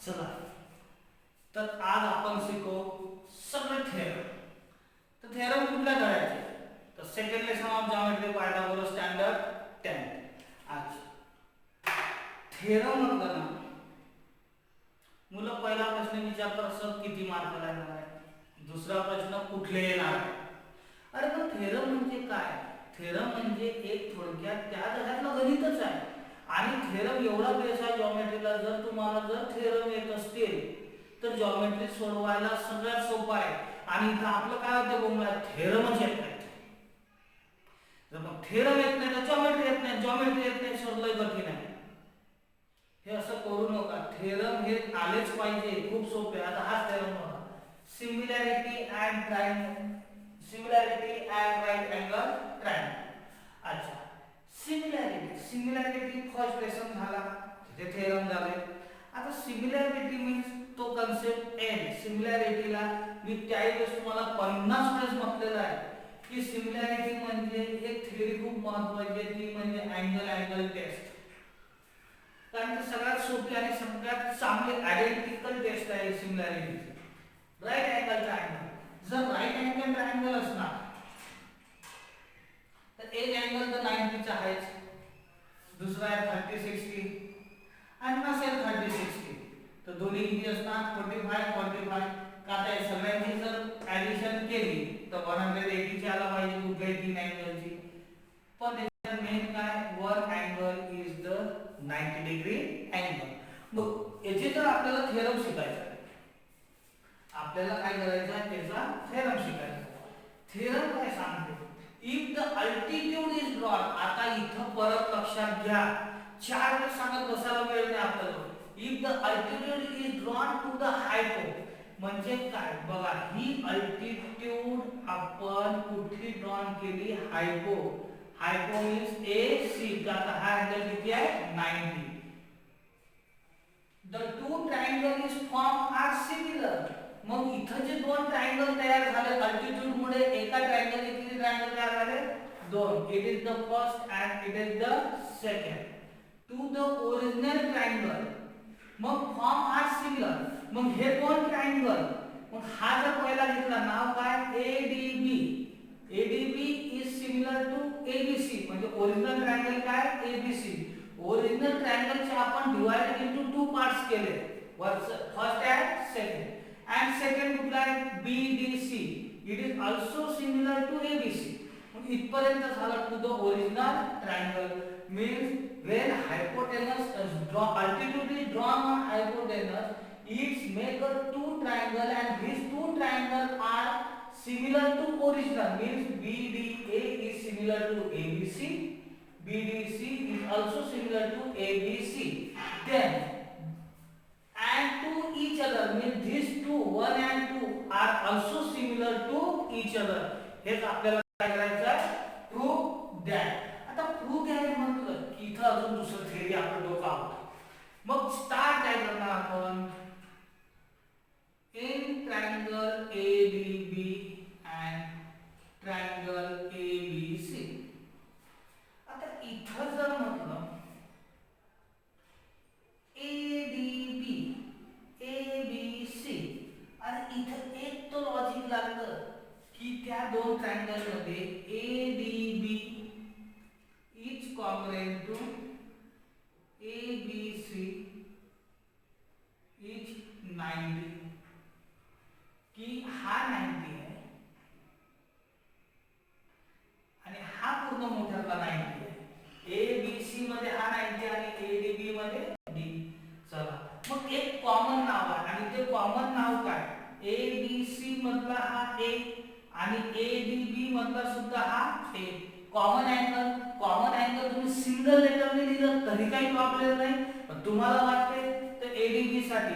चला तर आज आपण शिकू सगळे थेरम. तर थेरम कुठल्या करायचे तर second lesson of geometry Pythagoras standard 10. आज थेरम म्हटलं ना मुलं पहिला प्रश्न विचारतात सर किती मार्काला येणार आहे, दुसरा प्रश्न कुठले येणार आहे. अरे पण थेरम म्हणजे काय? थेरम म्हणजे एक थोडक्यात त्या घरातलं गणितच आहे आणि थेरम एवढा बेस आहे जॉमेट्रीला. जर तुम्हाला जर थेरम येत असतील तर जॉमेट्री सोडवायला सगळ्यात सोपं आहे. आणि इथं आपलं काय होतं बोंबला थेरमच येत नाही. जर मग थेरम येत नाही तर जॉमेट्री येत नाही, जॉमेट्री येत नाही सोडलंय कठीण आहे. हे असं करू नका. थेरम हे आलेच पाहिजे, खूप सोपे. आता हाच थेरम बघा, similarity and triangle, similarity and right angle triangle. अच्छा, सिमिलॅरिटी फर्स्ट लेसन झाला, तिथे थेरम झाले. आता सिमिलॅरिटी मीन्स तो कन्सेप्ट एंड. सिमिलॅरिटीला मी त्यावेळेस तुम्हाला 50 वेळेस म्हटलेलं आहे की सिमिलॅरिटी म्हणजे एक थेअरी खूप महत्त्वाची आहे, ती म्हणजे अँगल टेस्ट. कारण ती सगळ्यात सोपी आणि सगळ्यात चांगली आयडेंटिकल टेस्ट आहे सिमिलॅरिटीची. राईट अँगल ट्रायंगल, जर राईट अँगल ट्रायंगल असणार तर एक अँगल तर 90 चा आहेच, दुसरा आहे 30-60 आणि नसेल 30-60 तर दोन्ही किती असणार 45-45. का त्या सगळ्यांची जर ऍडिशन केली तर 180 ची आला पाहिजे कुठल्याही तीन अँगलची. पण त्याच्यात मेन काय, one angle is the 90 degree angle. मग याचे जर आपल्याला थेरम शिकायचा आहे, आपल्याला काय करायचं आहे त्याचा थेरम शिकायचा. थेरम काय सांगते, if the altitude is drawn. आता इथं परत लक्षात घ्या, 4 वेळेस सांगत बसायला वेळ नाही आपल्याला. If the altitude is drawn to the hypo म्हणजे काय बघा, ही अल्टिट्यूड आपण कुठे ड्रॉन केली, हायपो. हायपो मीन्स ए सी. आता हा अँगल किती आहे 90. The two triangle is form are similar. मग इथं जे दोन ट्रायंगल तयार झाले अल्टिट्यूड मुळे, एका ट्रायंगल किती ट्रायंगल तयार झाले, दोन. It is the first and it is the second to the original triangle. मग फॉर्म आर सिमिलर. मग हे दोन ट्रायंगल, मग हा जर पहिला घेतला नाव काय ADB. ADB is similar to ABC म्हणजे ओरिजिनल ट्रायंगल काय एबीसी. ओरिजिनल ट्रायंगलचे आपण डिवाइडेड इनटू 2 पार्ट्स केले, first and second. And second कुठला आहे BDC. It is also similar to ABC. मग इथपर्यंत झालं to the original triangle. Means when hypotenuse is drawn, altitude is drawn on hypotenuse, it make a two triangle and these two triangles are similar to original. Means BDA is similar to ABC, BDC is also similar to ABC. Then and to each other means these two 1 and 2 are also similar to each other. हेच आपल्याला काय करायचं आहे, prove that. आता prove द्यायला म्हटलं की इथं अजून दुसरं थेअरी आपण डोकं आहोत. मग स्टार्ट काय करणार आपण, in triangle ADB and triangle ABC. आता इथं जर म्हटलं एडीबी एबीसी आणि इथं एक तो लॉजिक लागलं की त्या दोन ट्रायंगल मध्ये ADB is congruent to ABC is 90. की हा 90 आहे आणि हा पूर्ण मोठ्यातला 90 आहे. ABC मध्ये हा 90 आणि ADB मध्ये D. चला मग एक कॉमन नाव आहे आणि ते कॉमन नाव काय, ABC मधला हा A आणि ADB मधला सुद्धा हा A. कॉमन अँगल तुम्ही सिंगल लेटरने लिहिलं तरी काही प्रॉब्लेम नाही. पण तुम्हाला वाटते तर एडीबी साठी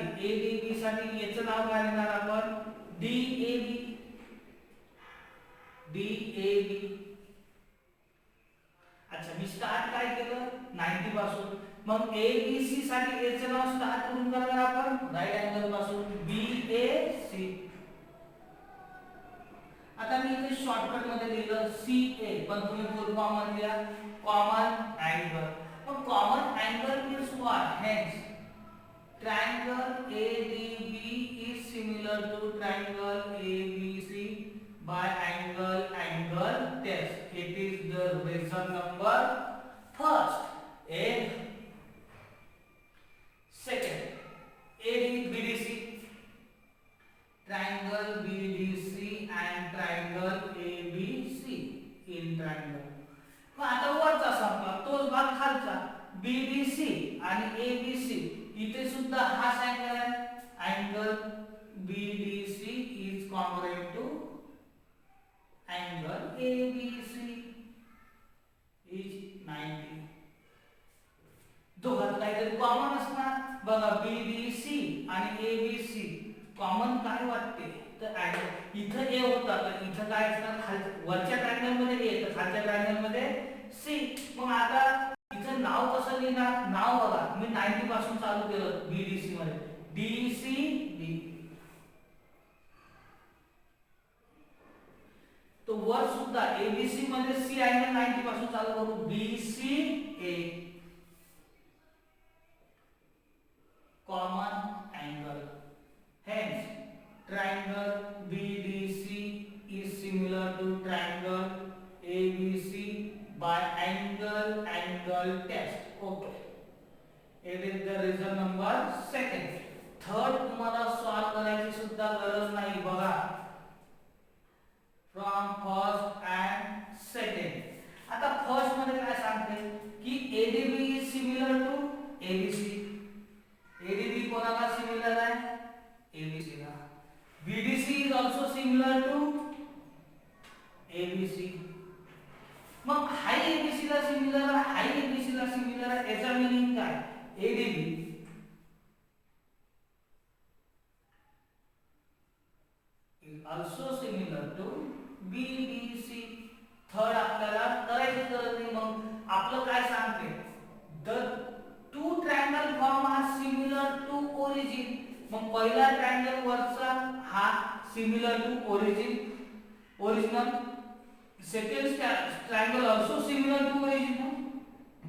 याचं नाव काय लिहिणार आपण, डीएबी. अच्छा, मी स्टार्ट काय केलं 90 पासून. मग एबीसी साठी याचं नाव स्टार्ट करून करणार आपण राईट अँगल पासून बीएसी. आता मी इथे शॉर्टकट मध्ये लिहिलं CA, पण तुम्ही फुल फॉर्म मध्ये कॉमन अँगल. मग common angle means what, hence triangle ADB is similar to triangle ABC by angle test. It is the reason number first. And second, ADBDC, triangle BDC and triangle ABC in triangle. मग आता वरचा संपला तोच भाग खालचा BDC आणि ABC इथे सुद्धा हाच अँगल आहे. Angle BDC is congruent to angle ABC is 90. दोघात काहीतरी कॉमन असणार बघा. BDC आणि ABC कॉमन काय वाटते तर अँगल इथं A होता तर इथं काय असणार वरच्या ट्रायंगल मध्ये A तर खालच्या ट्रायंगल मध्ये C. मग आता इथं नाव कसं लिहिणार नाव बघा मी 90 पासून चालू केलं BDC मध्ये DC D. तो वर सुद्धा ABC मध्ये C अँगल 90 पासून चालू करू BC A common angle. Hence, triangle BDC is similar to triangle ABC by angle test. Okay. It is the reason number second. Third तुम्हाला सॉल्व करायची सुद्धा गरज नाही बघा. From first and second. आता फर्स्ट मध्ये काय सांगते की ADB is similar to ABC. ADB कोणाला सिमिलर आहे ABC ला. BDC is also similar to ABC. मग हाई ABC ला सिमिलर आहे हाई ABC ला सिमिलर आहे याचा मीनिंग काय ADB is also similar to BDC. Third आपल्याला करायची गरज नाही. मग आपलं काय सांगते the two triangle form are similar to origin. मग पहिला ट्रायंगल वरचा हा similar to original. Second triangle also similar to original.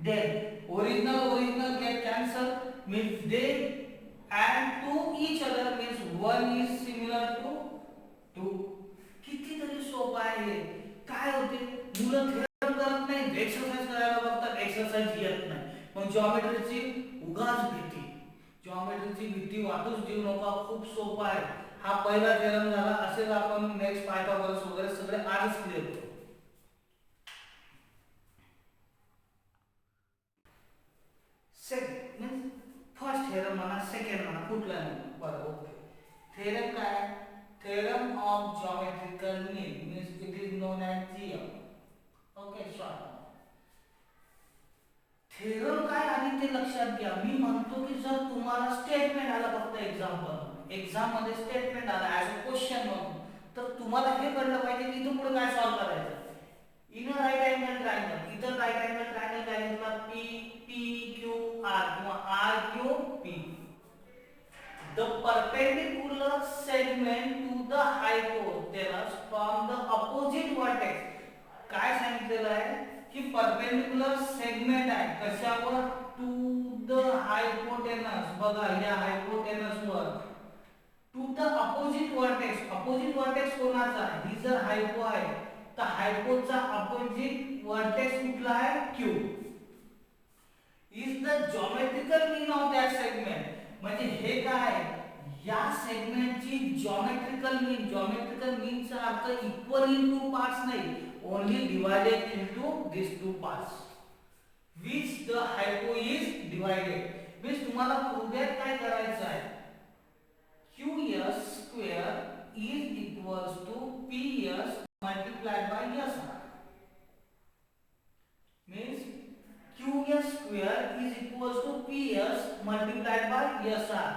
Then original get cancelled means they add to each other means one is similar to two. कितीतरी सोपं आहे. काय होते मुलं थेरम करत नाही एक्सरसाइज करायला बघतात एक्सरसाइज येत नाही. मग जॉमेट्रीची उगाच जॉमेट्रीची भीती वाटूच देऊ नका. खूप सोपा आहे. हा पहिला थेरम झाला. असेच आपण नेक्स्ट पायथागोरस वगैरे सगळे आजच क्लिअर करू. सेकंड मीन्स फर्स्ट थेरम म्हणा सेकंड म्हणा कुठला नाही बरं. ओके. थेरम काय theorem of geometrical mean means it is non as theorem. Okay short. Theorem काय आणि ते लक्षात घ्या. मी म्हणतो की जर तुम्हाला स्टेटमेंट आला फक्त एक्झाम मध्ये स्टेटमेंट आला ॲज अ क्वेश्चन म्हणून तर तुम्हाला हे कळलं पाहिजे की इथून पुढे काय सॉल्व करायचं. In a right angle triangle इथं राईट अँगल ट्रायंगल काय घेतला PQR किंवा RQP. The perpendicular segment to the hypotenuse from the opposite vertex. काय सांगितलेलं आहे की परपेंडिक्युलर सेगमेंट आहे कशावर टू द हायपोटेनस. बघा या हायपोटेनस वर to the opposite vertex. Opposite vertex कोणाचा आहे ही जर हायपो आहे तर हायपोचा अपोजिट वर्टेक्स कुठला आहे Q. Is the geometrical mean of that segment. म्हणजे हे काय या सेगमेंटची जॉमेट्रिकल मीनचा अर्थ इक्वल इन टू पार्ट्स नाही only divided into these two parts which the hypo is divided. means तुम्हाला प्रूव्ह काय करायचं आहे QS square is equals to PS multiplied by SR. means QS square is equals to PS multiplied by SR.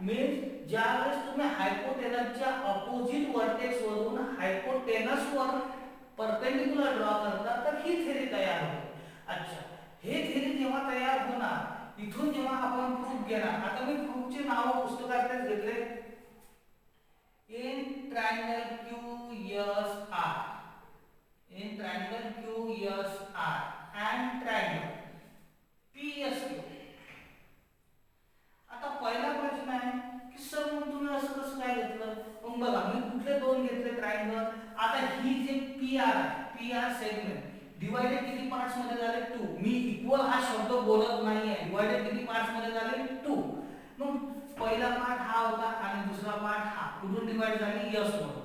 means ज्यावेळेस तुम्ही हायपोटेनसच्या opposite vertex वरून hypotenuse वर perpendicular draw करता तर ही थेरी तयार होते. अच्छा हे थेरी जेव्हा तयार होणार इथून जेव्हा आपण प्रूफ घेणार. आता मी प्रूफचे नाव पुस्तकातच घेतले. In triangle QSR and triangle PSQ. आता पहिला प्रश्न डिवायडेड किती पार्ट्स मध्ये झाले 2. मग पहिला पार्ट हा होता आणि दुसरा पार्ट हा, कुठून डिवाइड झाली यस मधून.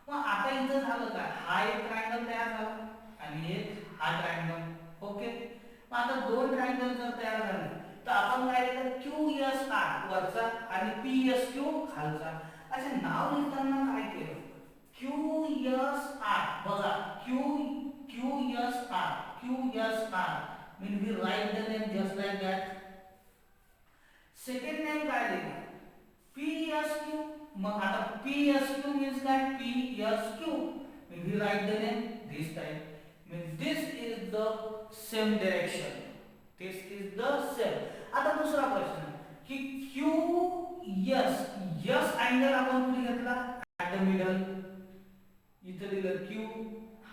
मग आता इथं झालं काय, हा एक ट्रायंगल तयार झाला आणि एक हा ट्रायंगल. ओके, मग आता दोन ट्रायंगल जर तयार झाले तर आपण काय केलं, क्यू एस आर वरचा आणि पी एस क्यू खालचा. अच्छा, नाव लिहिताना काय केलं, क्यू एस आर. बघा, Q S R mean we write the name just like that. Second name काय दिलं, PSQ. मग आता PSQ means काय, PSQ mean we write the name this type. Means this is the same direction. This is the same. आता दुसरा प्रश्न की QS angle आपण कुठे घेतला, at the middle. इथं दिलं Q,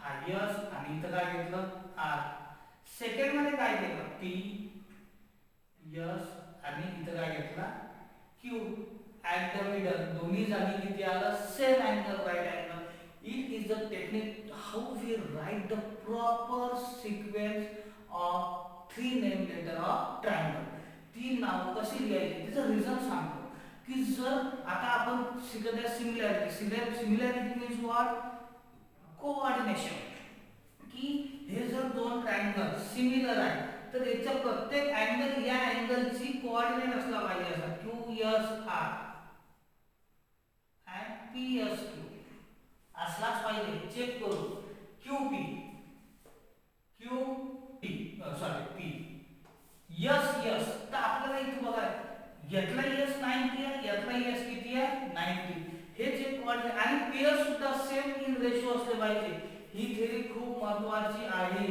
हा S आणि इथं काय घेतलं R. सेकंड मध्ये काय केलं, P S आणि इथं काय घेतला Q at the middle. दोन्ही जागी किती आलं, same angle, right angle. It is the technique how we write the proper sequence of three name letter of triangle. तीन नाव कशी लिहायची त्याचं रिझन सांगतो. की जर आता आपण शिकत आहे सिमिलॅरिटी मीन्स व्हॉट, कोऑर्डिनेशन. की हे जर दोन ट्रायंगल सिमिलर आहे तर याच्या प्रत्येक अँगल या अँगलची कोऑर्डिनेट असला पाहिजे, असा QSR and PSQ असलाच पाहिजे. चेक करू, QP P S तर आपल्याला इथे बघा, यातला S 90 आहे, यातला S किती आहे 90. हे चेक कोऑर्डिनेट आणि पेअर सुद्धा सेम इन रेशो असले पाहिजे. ही थेरी खूप महत्त्वाची आहे,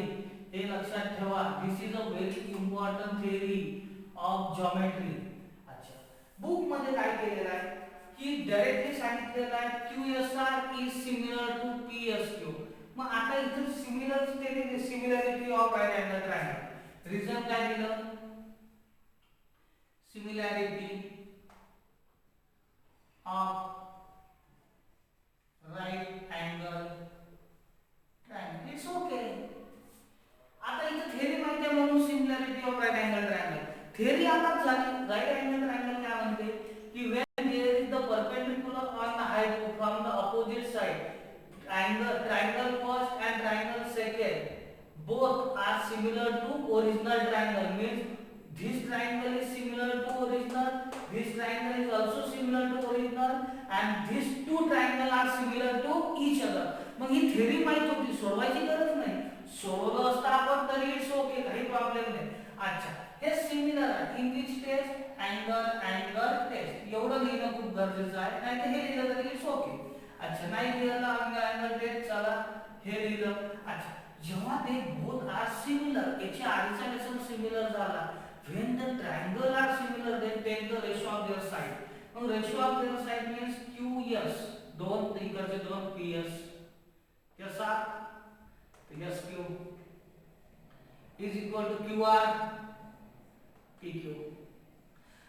हे लक्षात ठेवा. This is a very important theory of geometry. अच्छा, बुक मध्ये काय केलेलं आहे की डायरेक्टली सांगितलेलं आहे QSR is similar to PSQ. मग आता इथे similarity of right angle triangle. Reason काय दिलं, similarity of right angle triangle. It's okay. आता इथे थेरी माहिती आहे म्हणून similarity of right angle triangle. Theory आता झाली. राइट अँगल ट्रायंगल काय म्हणते की when there is the perpendicular on the height from the opposite side, triangle first and triangle second both are similar to original triangle. Means this triangle is similar to original, this triangle is also similar to original, and these two triangle are similar to each other. मग ही theory माहित होती, सोडवायची गरज नाही. सोडवलं असता आपण तरी इट्स ओके, काही प्रॉब्लेम नाही. अच्छा, हे सिमिलर आहे. In which test, angle test. एवढं लिहिणं खूप गरजेचं आहे, नाही तर हे लिहिलं तरी इट्स ओके. अच्छा, नाही लिहिलं अँगल टेस्ट, चला हे लिहिलं. अच्छा, जेव्हा ते बोथ आर सिमिलर, याच्या आधीचा लेसन सिमिलर झाला. when the triangle are similar then take the ratio of their side. मग ratio of their side means QS, दोन इकडचे दोन PS, SR SQ is equal to QR PQ.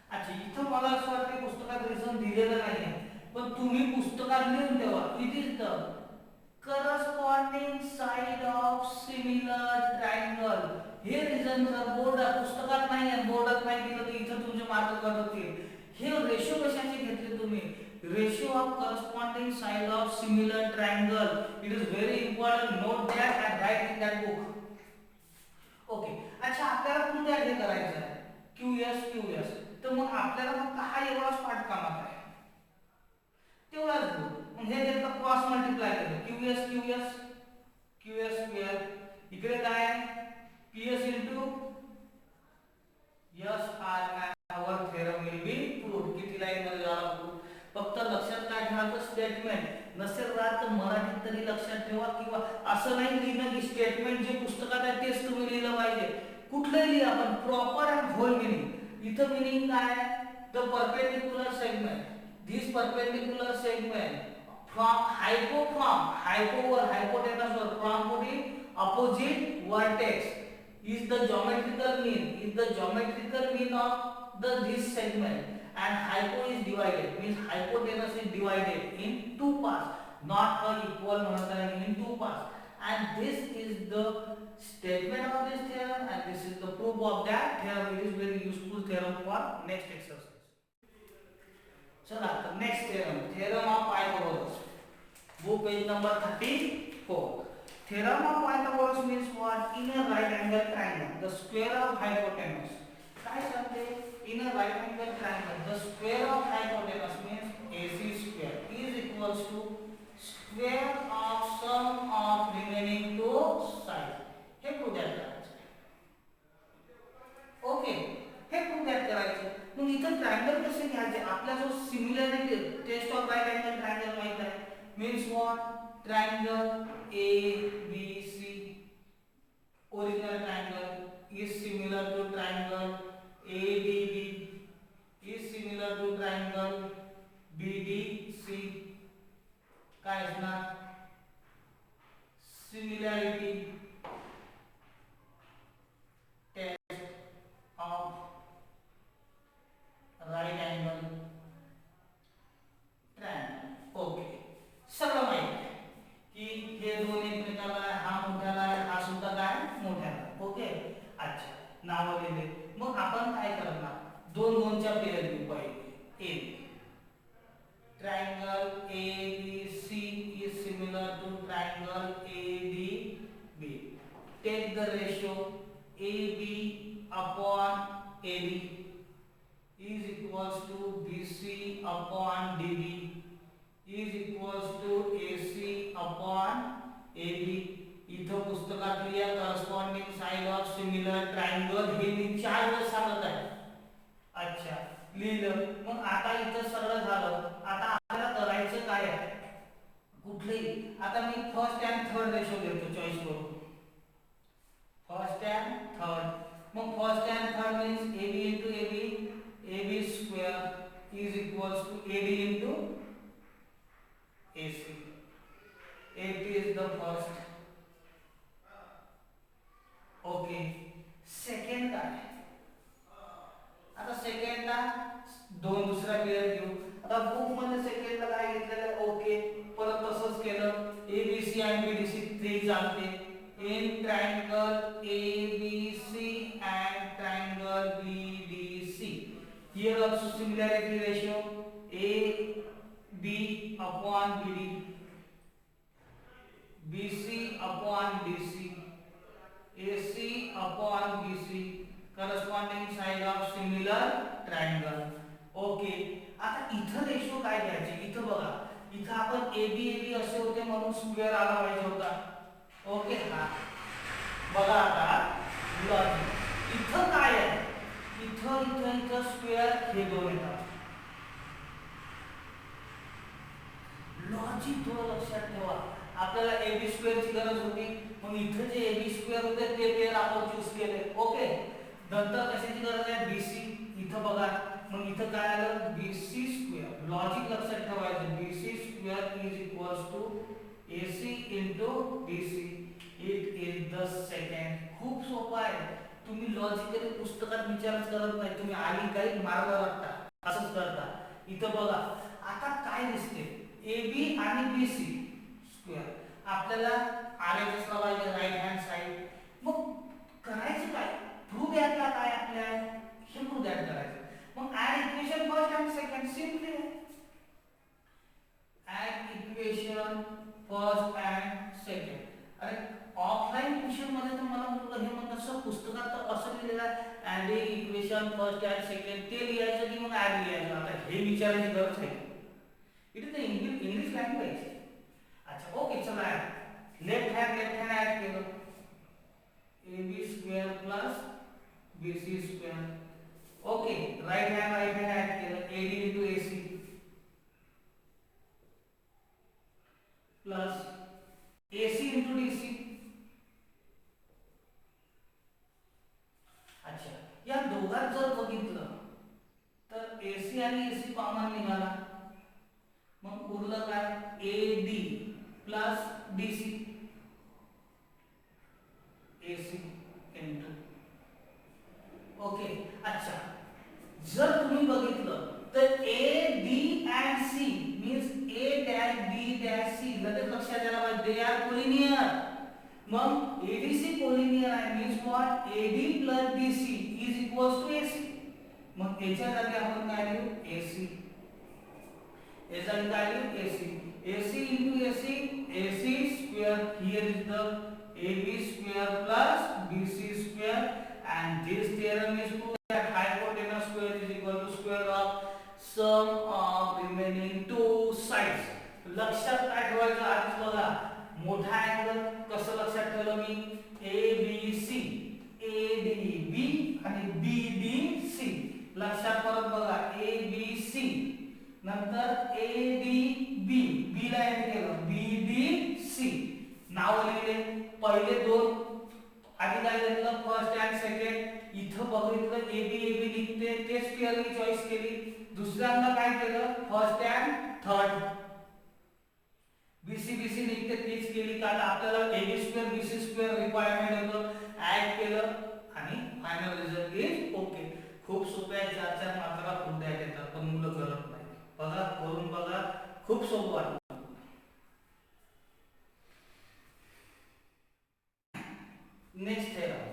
अच्छा, इथं मला असं वाटतं पुस्तकात रिझन दिलेलं नाही, पण तुम्ही पुस्तकात लिहून ठेवा. It is the corresponding side of similar triangle. हे रिझन जर बोर्ड पुस्तकात नाही आहे, बोर्डात नाही दिलं तर इथं तुमचे मार्क कट होतील. हे रेशो कशाचे घेतले तुम्ही, ratio of corresponding side of similar triangle. It is very important, note that and right in that book. Okay. अच्छा, आपल्याला पुन्हा हे करायचं आहे QS. तर मग आपल्याला फक्त हा एवढाच पार्ट कामात आहे, तेवढाच घेऊ. मग हे जर क्रॉस मल्टिप्लाय केलं QS स्क्वेअर, इकडे काय PS into SR and our theorem will be proved. किती लाईन मध्ये झाला प्रूव्ह. फक्त लक्षात काय ठेवायचं, स्टेटमेंट नसेल राहत तर मराठीत तरी लक्षात ठेवा, किंवा असं नाही लिहिणं की स्टेटमेंट जे पुस्तकात आहे तेच तुम्ही लिहिलं पाहिजे. कुठलंही लिहा पण प्रॉपर अँड होल मिनिंग. इथं मिनिंग काय, the perpendicular segment, this perpendicular segment from hypotenuse or from the opposite vertex is the geometrical mean of this segment, and hypo is divided, means hypotenuse is divided in two parts, not a equal, in two parts. and this is the statement of this theorem and this is the proof of that theorem. It is very useful theorem for next exercise. चला तर next theorem, theorem of Pythagoras, book page number 34. Theorem of Pythagoras means what? In a right angle triangle, the square of hypotenuse. काय सांगते? In a right angle triangle, the square of hypotenuse means AC square is equals to square of sum of remaining two sides. हे prove करायचं. Okay, हे prove करायचं. मग इथं triangle कसे घ्यायचे? आपला जो similarity test of right angle triangle माहित आहे. Means what? Triangle ABC, original triangle is similar to triangle ADB, is similar to triangle BDC. काय असणार? Similarity test of right angle triangle. Okay, सगळं माहिती आहे की हे दोन एकमेकाला, हा मोठ्याला आहे, हा सुद्धा काय मोठ्याला. ओके, अच्छा, नाव लिहिले. मग आपण काय करणार? दोन दोनच्या पेयर घेऊ. पहिले एक triangle ABC is similar to triangle ADB. Take the ratio AB upon AB is equals to BC upon DB is equals to AC upon AB. इथं पुस्तकात लिहा corresponding side of similar triangle. हे मी 4 वेळा सांगत आहे. अच्छा, लिहिलं. मग आता इथं सगळं झालं. आता आपल्याला करायचं काय आहे? कुठलेही, आता मी फर्स्ट अँड थर्ड रेशो घेतो चॉईस करून. First and third. मग first and third means AB into AB, AB square is equals to AD into AC. AB is the first. Okay, second काय? आता सेकंडला दोन दुसरा पेयर घेऊ. आता बुक मध्ये सेकंडला काय घेतलेलं? ओके, परत तसंच केलं. ABC आणि BDC ते चालते. In triangle ABC and triangle BDC, here also similarity ratio AB upon BD, BC upon DC, AC upon BC, corresponding side of similar triangle. Okay, आता इथं रेशो काय घ्यायचे? इथं बघा, इथं आपण AB असे होते म्हणून स्क्वेअर आला पाहिजे होता. ओके, हा बघा आता लॉजिक. इथं काय आहे? इथं इथं इथं स्क्वेअर हे दोन येतात. लॉजिक थोडं लक्षात ठेवा. आपल्याला AB स्क्वेअरची गरज होती, मग इथं जे AB स्क्वेअर होते ते पेयर आपण चूज केले. ओके, नंतर कशाची गरज आहे? BC. इथं बघा, मग इथं काय आलं? BC square. लॉजिक लक्षात ठेवायचं. BC square is equals to AC into BC. It is the second. खूप सोपं आहे. तुम्ही लॉजिकली पुस्तकात विचारच करत नाही, तुम्ही आली काही मार्ग वाटता असंच करता. इथं बघा, आता काय दिसते? AB आणि BC स्क्वेअर आपल्याला आलेच पाहिजे राईट हँड साइड. मग करायचं काय? प्रूव्ह द्यायला काय आपल्या हे प्रूव्ह द्यायला करायचं. मग add equation first and second. Simply add equation first and second. अरे ऑफलाइन ट्युशन मध्ये तर मला मुलं हे म्हणतात सर पुस्तकात तर असं लिहिलेलं आहे add equation first and second, ते लिहायचं की मग ऍड लिहायचं? आता हे विचारायची गरज आहे. It is the English language. अच्छा, ओके, चला लेफ्ट हँड ऍड केलं. AB square plus BC square. Okay, right hand add केलं. AD into AC plus AC into DC. अच्छा, या दोघात जर बघितलं तर AC आणि AC कॉमन निघाला. मग उरलं काय? AD plus DC, AC into. Okay, अच्छा, जर तुम्ही बघितलं तर A, B and C means A dash B dash C. लगेच लक्षात यायला पाहिजे, they are collinear. मग एडीसी कोलिनियर आहे means what AD plus DC is equals to AC. मग याच्या जागी आपण काय लिहू एसी. याच्या जागी काय लिहू AC. AC into AC, AC square here is the AB square plus BC square, and this theorem is proved that hypotenuse square is equal to square of sum of remaining two sides. लक्षात काय ठेवायचं आधीच बघा मोठा angle कसं लक्षात ठेवलं मी ABC ADB आणि BDC. लक्षात परत बघा ABC नंतर ADB B ला एड केलं BDC नाव लिहिले. पहिले दोन आधी काय घेतलं फर्स्ट अँड सेकंड. इथं बघितलं AB निघते तेच क्लिअरली चॉईस केली. दुसऱ्यांदा काय केलं फर्स्ट अँड थर्ड. BC निघते तेच केली कारण आपल्याला AB square BC square requirement होतं. ऍड केलं आणि फायनल रिझल्ट इज ओके. खूप सोपे आहे. 4-4 मार्काला पुढे येतात पण मुलं करत नाही. बघा करून बघा खूप सोपं वाटतं. Next theorem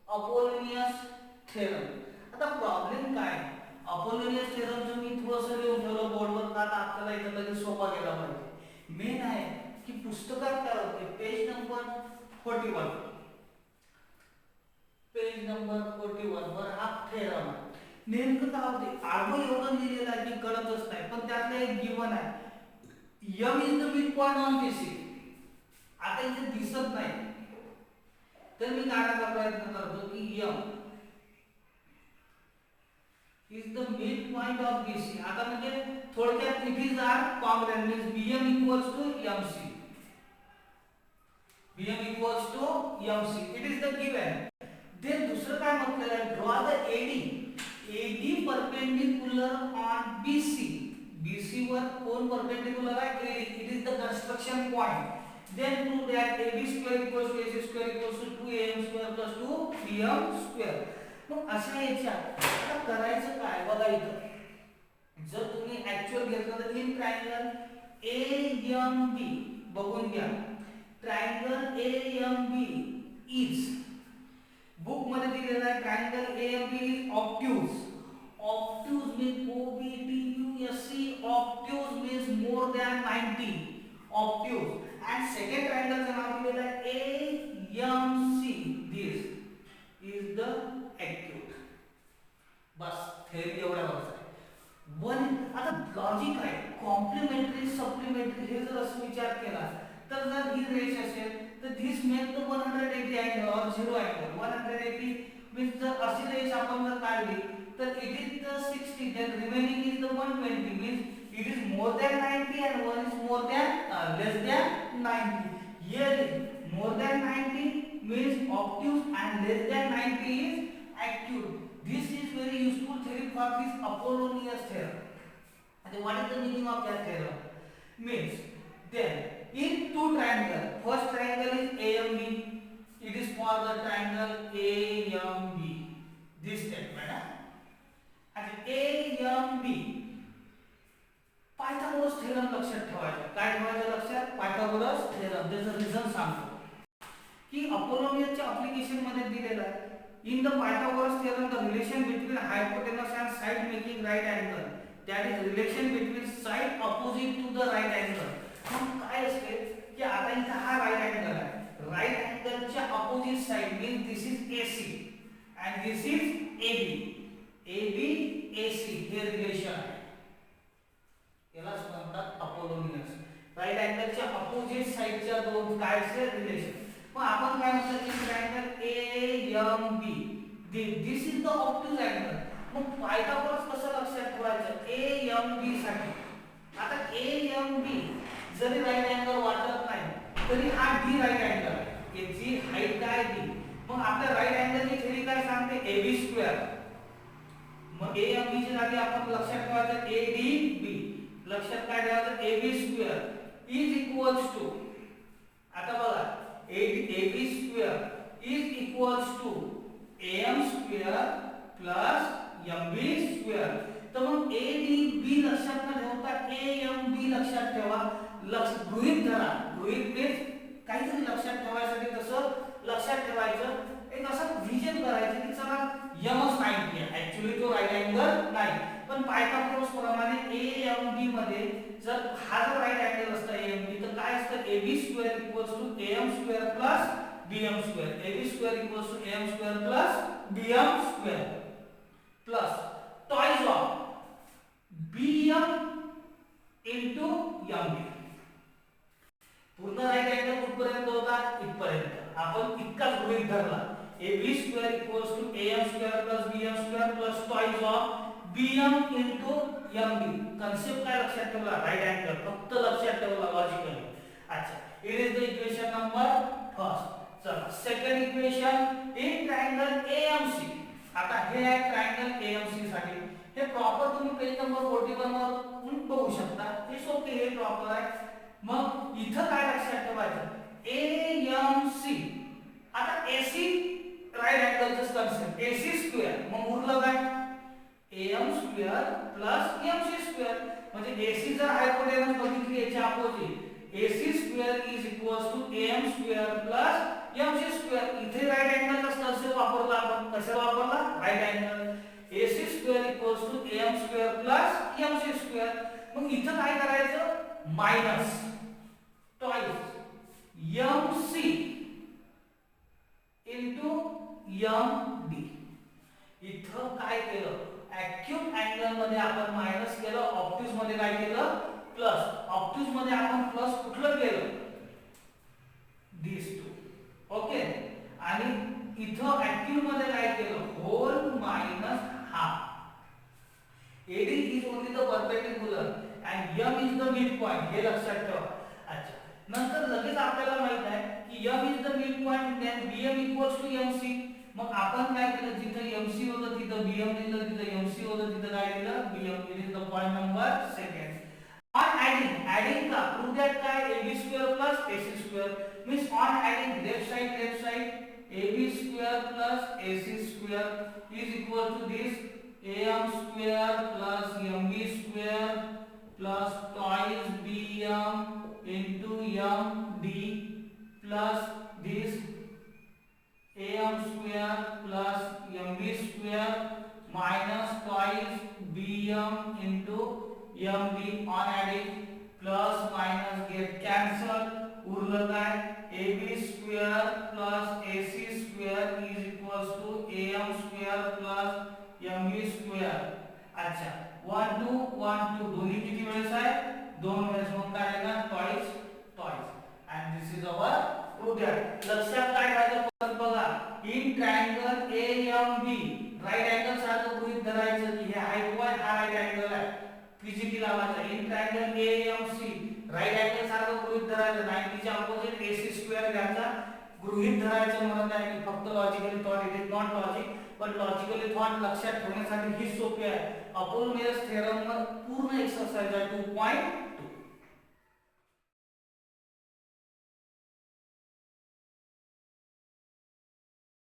Apollonius theorem. आता प्रॉब्लेम काय अपोलोनियस थेरम जो मी थोडंसं लिहून ठेवलं बोर्डवर का आपल्याला इथं लगेच सोपा गेला पाहिजे. मेन आहे की पुस्तकात काय होते पेज नंबर 41 वर हा थेरम आहे. नेमकं काय होते आडवं एवढं लिहिलेलं आहे की कळतच नाही पण त्यातलं एक गिवन आहे m is the mid point on BC. आता इथे दिसत नाही तर मी काढायचा प्रयत्न करतो की m is the mid point of BC. आता म्हणजे थोडक्यात it is are congruent means BM equals to MC. BM equals to MC it is the given. Then दुसरं काय म्हटलेलं आहे draw the AD perpendicular on BC. BC वर कोण perpendicular आहे AD. It is the construction point. then prove that AB square equals to AC square equals to 2AM square plus 2BM square. मग अशा याच्या आता करायचं काय बघा इथं जर तुम्ही ऍक्च्युअल घेतलं तर इन ट्रायंगल AMB बघून घ्या. ट्रायंगल AMB इज बुक मध्ये दिलेला आहे triangle AMB is obtuse. Obtuse means OBTUSE. Obtuse means more than 90. Obtuse. and second triangle चं नाव दिलेलं आहे AMC. this is the acute. Bus theory एवढा बस आहे. वन आता लॉजिक आहे कॉम्प्लिमेंटरी सप्लिमेंटरी हे जर असं विचार केला तर जर ही रेश असेल तर this make the 180 angle or 0 angle. 180 means जर अशी रेश आपण जर काढली तर it is the 60 then remaining is the 120 means it is more than 90 and one is more than less than 90. Here is more than 90 means obtuse and less than 90 is acute. This is very useful theory for this Apollonius theorem. And what is the meaning of that theorem? Means then in two triangle, first triangle is AMB. It is for the triangle AMB. This statement. And AMB Pythagoras theorem लक्षात ठेवायचा. काय ठेवायचं लक्षात Pythagoras theorem. त्याचं reason सांगतो की अपोलोनियसच्या application मध्ये दिलेला आहे in the Pythagoras theorem the relation between hypotenuse and side making right angle that is relation between side opposite to the right angle. मग काय असते की आता इथे हा राइट अँगल आहे. राइट अँगलच्या opposite side means this is AC and this is AB AC हे रिलेशन आहे. यालाच म्हणतात अपोलोनियस. राइट अँगलच्या अपोजिट साइडच्या दोन कायचे रिलेशन. मग आपण काय म्हणतो की triangle AMB this is the obtuse angle. मग पायथागोरस कसं लक्षात ठेवायचं AMB साठी. आता AMB जरी राइट अँगल वाटत नाही तरी हा D राइट अँगल आहे. याची हाईट काय D. मग आपल्या राइट अँगलची थेरी काय सांगते AB स्क्वेअर. मग AMB च्या जागी आपण लक्षात ठेवायचं ADB. लक्षात काय ठेवायचं AB square is equals to आता बघा AB square is equals to AM square plus MB square. तर मग ADB लक्षात न ठेवता AMB लक्षात ठेवा. लक्ष गृहीत धरा. गृहीत मीन्स काहीतरी लक्षात ठेवायसाठी तसं लक्षात ठेवायचं एक असं विजन करायचं की चला यमच 90 आहे ऍक्च्युअली तो राईट अँगल नाही पण पायथागोरस प्रमाणे AMB मध्ये जर हा जर राईट अँगल असता AMB तर काय असतं AB square equals to AM square plus BM square AB square equals to AM square plus BM square plus twice of BM into MB पूर्ण राईट अँगल कुठपर्यंत होता इथपर्यंत आपण इतकाच गृहीत धरला AB square equals to AM square plus BM square plus twice of BM into MB concept काय लक्षात ठेवला राईट अँगल फक्त लक्षात ठेवला लॉजिकली अच्छा it is the equation number first चला second equation in triangle AMC आता हे आहे ट्रायंगल AMC साठी हे प्रॉपर तुम्ही पेज नंबर 41 वर बघू शकता इट्स ओके हे प्रॉपर आहे मग इथं काय लक्षात ठेवायचं AMC आता AC राईट अँगलचं कन्सेप्ट AC स्क्वेअर मग उरलं काय AM square plus MC square म्हणजे AC जर हायपोटेनस बघितली याच्या opposite AC square is equals to AM square plus MC square इथे राईट अँगलचा कन्सेप्ट वापरला आपण कसा वापरला right angle AC square equals to AM square plus MC square मग इथं काय करायचं minus twice MC into MD इथं काय केलं ऍक्यूट अँगल मध्ये आपण मायनस केलं ऑब्ट्यूज मध्ये काय केलं प्लस ऑब्ट्यूज मध्ये आपण प्लस कुठलं केलं दिस टू ओके आणि इथं ऍक्यूट मध्ये काय केलं whole minus half AD is only the perpendicular and M is the mid point हे लक्षात ठेवा अच्छा नंतर लगेच आपल्याला माहित आहे की M is the mid point then BM equals to MC मग आपण काय केलं जिथे MC होतं तिथं BM दिलं तिथं MC होतं तिथं काय दिलं BM it is the point number second on adding का prove that काय AB square plus AC square means on adding left side AB square plus AC square is equal to this AM square plus MB square plus twice BM into MD plus this AM square plus MB square minus twice BM into MD on adding plus minus get cancelled उरलं काय AB square plus AC square is equals to AM square plus MB square अच्छा 1 2 1 2 दोन्ही किती वेळेस आहे दोन वेळेस मग काय आलेगा twice and this is our prove लक्षात काय करायचं परत बघा in triangle AMB right angle सारखं गृहीत धरायचं की हे हाय हा राईट अँगल आहे फिजिकली लावायचा in triangle AMC right angle सारखं गृहीत धरायचं 90 च्या अपोजिट AC स्क्वेअर घ्यायचा गृहीत धरायचं म्हणत आहे की फक्त logically thought it is not logic पण लॉजिकली थॉट लक्षात ठेवण्यासाठी ही सोपी आहे अपोलोनियस थेरम पूर्ण एक्सरसाइज आहे 2.1